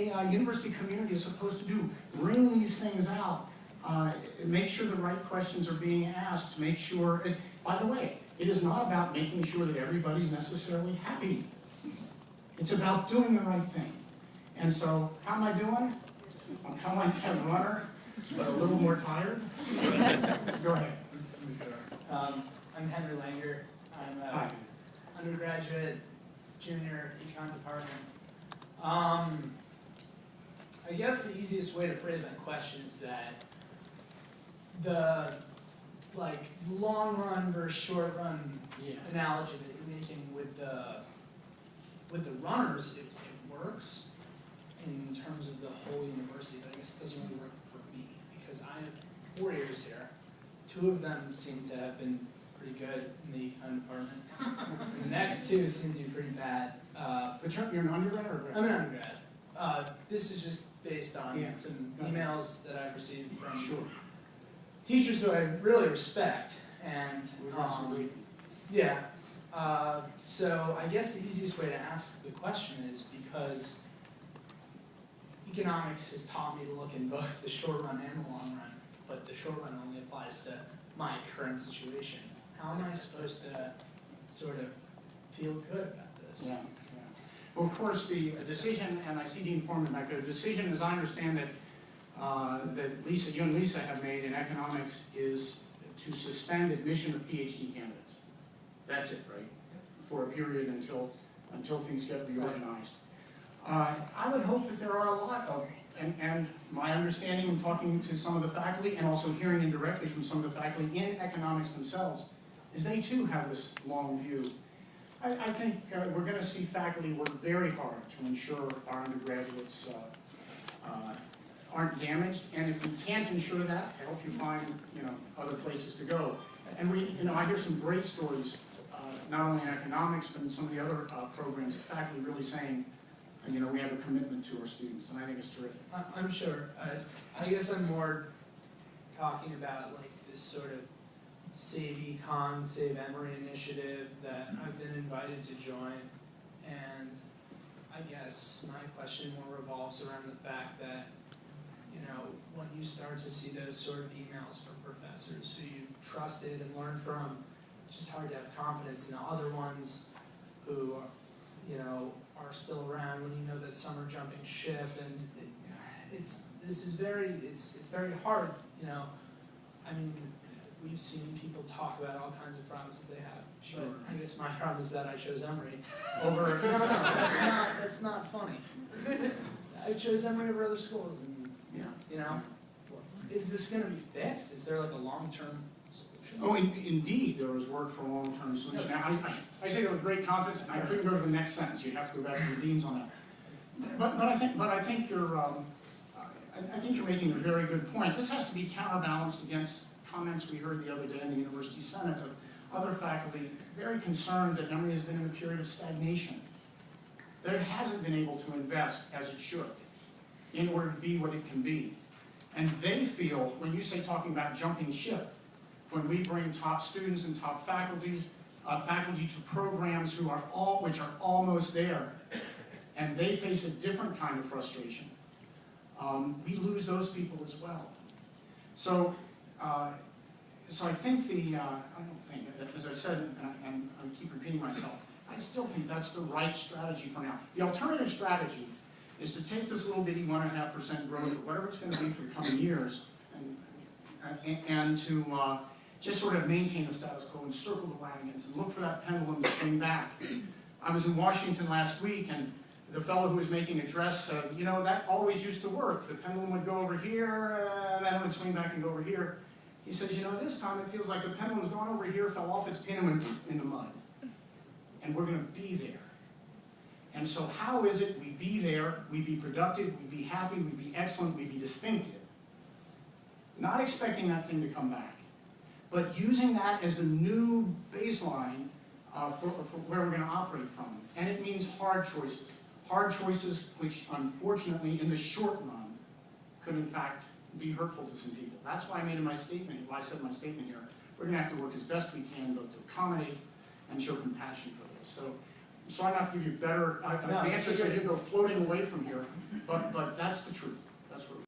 a university community is supposed to do. Bring these things out. Make sure the right questions are being asked. Make sure, by the way, it is not about making sure that everybody's necessarily happy. It's about doing the right thing. And so, how am I doing? I'm kind of like that runner, but a little more tired. Go ahead. I'm Henry Langer. I'm an undergraduate, junior econ department. I guess the easiest way to phrase that question is that the long run versus short run analogy that you're making with the runners, it works in terms of the whole university, but I guess it doesn't really work for me because I have 4 years here. 2 of them seem to have been pretty good in the econ department. The next 2 seem to be pretty bad. But you're an undergrad or grad? I'm an undergrad. This is just based on some emails that I've received from teachers who I really respect. And so I guess the easiest way to ask the question is because economics has taught me to look in both the short run and the long run, but the short run only applies to my current situation. How am I supposed to sort of feel good about this? Yeah. Well, of course, the decision, and I see Dean Foreman back there, the decision, as I understand it, that you and Lisa have made in economics is to suspend admission of PhD candidates. That's it, right? For a period until things get reorganized. I would hope that there are a lot of, and my understanding in talking to some of the faculty and also hearing indirectly from some of the faculty in economics themselves, is they too have this long view. I think we're going to see faculty work very hard to ensure our undergraduates aren't damaged, and if we can't ensure that, help you find other places to go. And I hear some great stories, not only in economics but in some of the other programs, of faculty really saying, we have a commitment to our students, and I think it's terrific. I'm sure. I guess I'm more talking about this sort of Save Econ, Save Emory initiative that I've been invited to join, and I guess my question more revolves around the fact that, when you start to see those sort of emails from professors who you trusted and learned from, it's just hard to have confidence in the other ones who are still around when you know that some are jumping ship, and it's very hard, I mean, we've seen people talk about all kinds of problems that they have. Sure. But I guess my problem is that I chose Emory over. No, that's not funny. I chose Emory over other schools, and is this going to be fixed? Is there a long-term solution? Oh, indeed, there is work for a long-term solution. Now, I say that with great confidence, and I couldn't go to the next sentence. You have to go back to the deans on that. But I think you're making a very good point. This has to be counterbalanced against comments we heard the other day in the University Senate of other faculty very concerned that Emory has been in a period of stagnation, that it hasn't been able to invest as it should in order to be what it can be. And they feel, when you say talking about jumping ship, when we bring top students and top faculty to programs which are almost there, and they face a different kind of frustration, we lose those people as well. So I think as I said, and I keep repeating myself, I still think that's the right strategy for now. The alternative strategy is to take this little bitty 1.5% growth, or whatever it's going to be for the coming years, and to just sort of maintain the status quo and circle the wagons and look for that pendulum to swing back. I was in Washington last week, and the fellow who was making a address said, that always used to work. The pendulum would go over here, and then it would swing back and go over here. He says, this time it feels like the pendulum's gone over here, fell off its pin, and went in the mud. And we're going to be there. And so how is it we be there, we be productive, we be happy, we be excellent, we be distinctive? Not expecting that thing to come back, but using that as the new baseline for where we're going to operate from. And it means hard choices which unfortunately in the short run could in fact be hurtful to some people. That's why I made in my statement, why I said in my statement here, we're going to have to work as best we can both to accommodate and show compassion for this. So sorry not to give you better, No, an answer so it's you go floating away from here, but that's the truth, that's where we